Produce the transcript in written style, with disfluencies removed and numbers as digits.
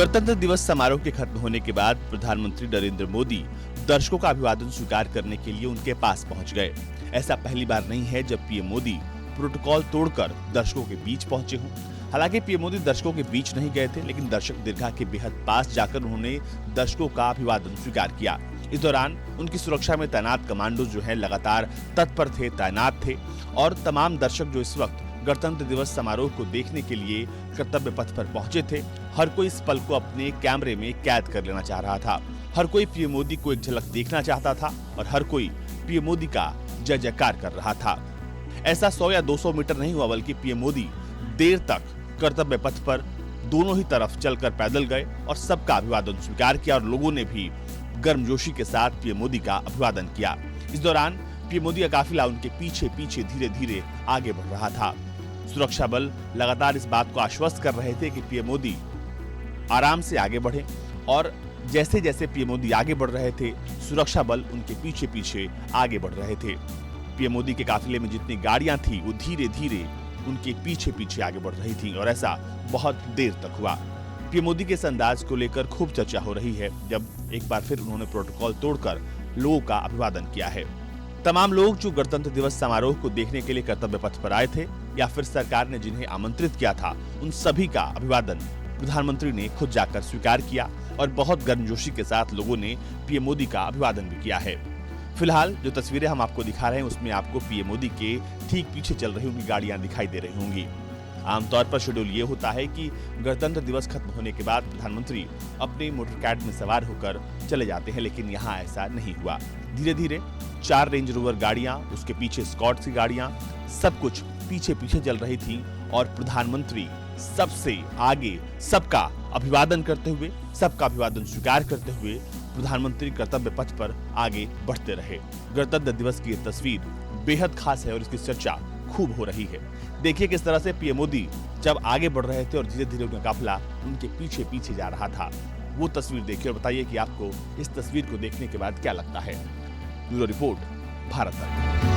गणतंत्र दिवस समारोह के खत्म होने के बाद प्रधानमंत्री नरेंद्र मोदी दर्शकों का अभिवादन स्वीकार करने के लिए उनके पास पहुंच गए। ऐसा पहली बार नहीं है जब पीएम मोदी प्रोटोकॉल तोड़कर दर्शकों के बीच पहुंचे हों। हालांकि पीएम मोदी दर्शकों के बीच नहीं गए थे, लेकिन दर्शक दीर्घा के बेहद पास जाकर उन्होंने दर्शकों का अभिवादन स्वीकार किया। इस दौरान उनकी सुरक्षा में तैनात कमांडो जो है लगातार तत्पर थे, तैनात थे और तमाम दर्शक जो इस वक्त गणतंत्र दिवस समारोह को देखने के लिए कर्तव्य पथ पर पहुंचे थे, हर कोई इस पल को अपने कैमरे में कैद कर लेना चाह रहा था। हर कोई पीएम मोदी को एक झलक देखना चाहता था और हर कोई पीएम मोदी का जय जयकार कर रहा था। ऐसा 100 या 200 मीटर नहीं हुआ, बल्कि पीएम मोदी देर तक कर्तव्य पथ पर दोनों ही तरफ चलकर पैदल गए और सबका अभिवादन स्वीकार किया और लोगों ने भी गर्मजोशी के साथ पीएम मोदी का अभिवादन किया। इस दौरान पीएम मोदी का काफिला उनके पीछे पीछे धीरे धीरे आगे बढ़ रहा था। सुरक्षा बल लगातार इस बात को आश्वस्त कर रहे थे कि पीएम मोदी आराम से आगे बढ़े और जैसे जैसे पीएम मोदी आगे बढ़ रहे थे, सुरक्षा बल उनके पीछे पीछे आगे बढ़ रहे थे। पीएम मोदी के काफिले में जितनी गाड़ियां थी वो धीरे धीरे उनके पीछे पीछे आगे बढ़ रही थी और ऐसा बहुत देर तक हुआ। पीएम मोदी के इस अंदाज को लेकर खूब चर्चा हो रही है, जब एक बार फिर उन्होंने प्रोटोकॉल तोड़कर लोगों का अभिवादन किया है। तमाम लोग जो गणतंत्र दिवस समारोह को देखने के लिए कर्तव्य पथ पर आए थे या फिर सरकार ने जिन्हें आमंत्रित किया था, उन सभी का अभिवादन प्रधानमंत्री ने खुद जाकर स्वीकार किया और बहुत गर्मजोशी के साथ लोगों ने पीएम मोदी का अभिवादन भी किया है। फिलहाल जो तस्वीरें हम आपको दिखा रहे हैं उसमें आपको पीएम मोदी के ठीक पीछे चल रही उनकी गाड़ियां दिखाई दे रही होंगी। आमतौर पर शेड्यूल ये होता है कि गणतंत्र दिवस खत्म होने के बाद प्रधानमंत्री अपने मोटरकैट में सवार होकर चले जाते हैं, लेकिन यहाँ ऐसा नहीं हुआ। धीरे धीरे 4 रेंज रोवर गाड़ियां, उसके पीछे स्कॉट की गाड़ियां, सब कुछ पीछे पीछे चल रही थी और प्रधानमंत्री सबसे आगे सबका अभिवादन करते हुए, सबका अभिवादन स्वीकार करते हुए प्रधानमंत्री कर्तव्य पथ पर आगे बढ़ते रहे। गणतंत्र दिवस की ये तस्वीर बेहद खास है और इसकी चर्चा खूब हो रही है। देखिए किस तरह से पीएम मोदी जब आगे बढ़ रहे थे और धीरे धीरे उनका काफिला उनके पीछे पीछे जा रहा था। वो तस्वीर देखिए और बताइए कि आपको इस तस्वीर को देखने के बाद क्या लगता है। ब्यूरो रिपोर्ट, भारत तक।